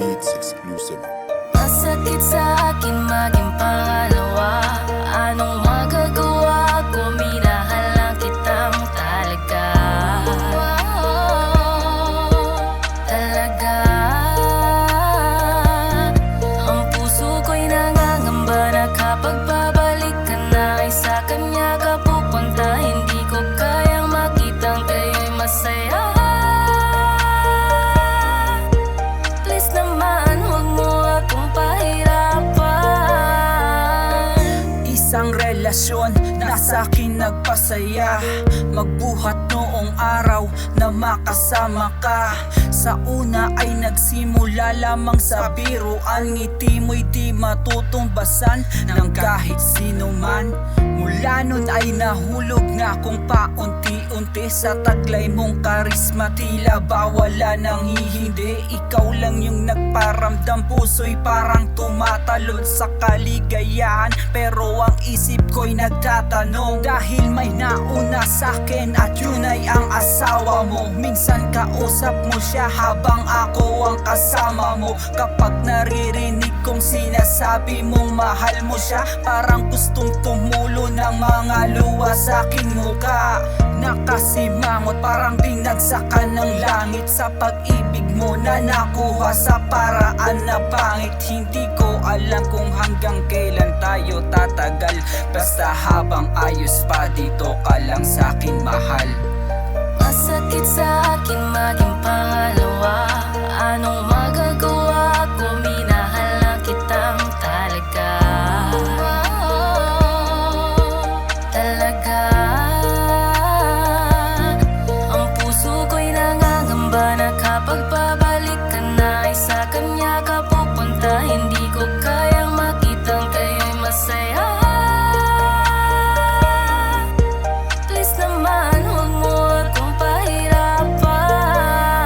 Beats exclusive. Masakit sa akin maging pangalawa. Anong magagawa ko? Minahal lang kitang talaga. Talaga. Ang puso ko'y nangangamba na kapag babalik ka na ay sa kanya ka pupunta. Hindi ko kayang makitang kayo'y masaya. Please naman, huwag mo akong pahirapan. Isang relasyon na sa'kin nagpasaya, magbuhat noong araw na makasama ka. Sa una ay nagsimula lamang sa biruan, ngiti mo'y di matutumbasan ng kahit sino man. Mula nun ay nahulog na kung paunti-unti sa taglay mong karisma. Tila ba wala nang hihindi, ikaw lang yung nagparamdam. Puso'y parang tumatalon sa kaligayahan, pero ang isip ko'y nagtatanong, dahil may nauna sa'kin at yun ay ang asawa mo. Minsan kausap mo siya habang ako ang kasama mo. Kapag naririnig kong sinasabi mong mahal mo siya, parang gustong tumulo ng mga luha sa aking muka. Nakasimangot parang binagsakan ng langit sa pag-ibig mo na nakuha sa paraan na pangit. Hindi ko alam kung hanggang kailan tayo tatagal, basta habang ayos pa dito ka lang sa'kin mahal. Masakit sa akin maging pangalawa. Anong magagawa ko? Minahal lang kitang talaga. Talaga. Ang puso ko'y nangangamba na kapag babalik ka na ay sa kanya ka pupunta. Hindi ko kayang makitang kayo'y masaya. Please naman, huwag mo akong pahirapan.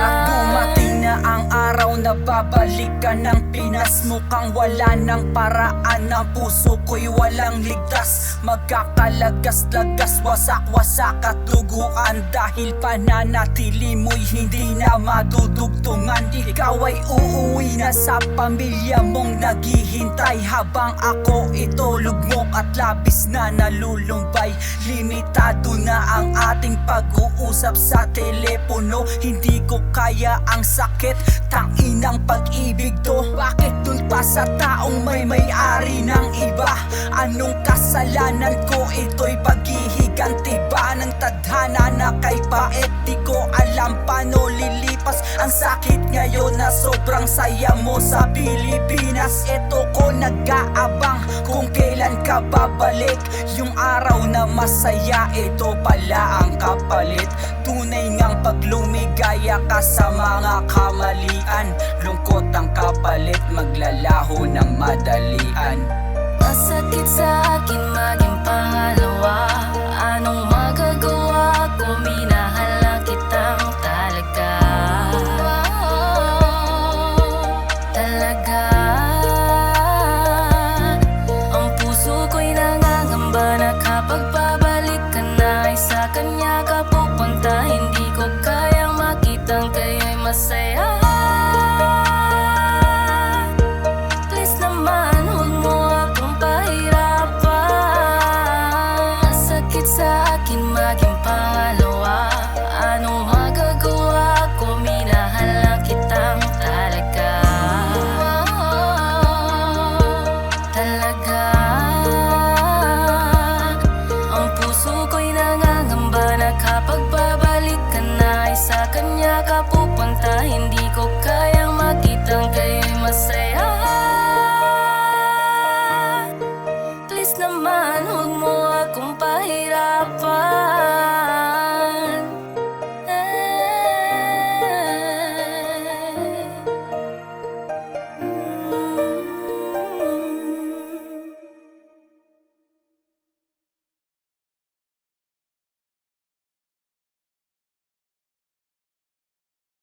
At dumating na ang araw na babalik ka ng Pinas. Mukhang wala ng paraan, ang puso ko'y walang ligtas. Magkakalagas-lagas, wasak-wasak at duguan, dahil pananatili mo'y hindi na madudugtungan. Ikaw ay uuwi na sa pamilya mong naghihintay, habang ako ito lugmok at labis na nalulumbay. Limitado na ang ating pag-uusap sa telepono. Hindi ko kaya ang sakit, tanginang pag-ibig to. Bakit dun pa sa taong may-ari ng iba? Anong kasalanan ko? Ito'y paghihiganti ba ng tadhana na kay bait? Di ko alam paano lilipas ang sakit ngayon na sobrang saya mo sa Pilipinas. Eto ko nag-aabang kung kailan ka babalik. Yung araw na masaya, ito pala ang kapalit. Tunay ngang paglumigaya ka sa mga kamalian, lungkot ang kapalit, maglalaho ng madalian. Masakit sa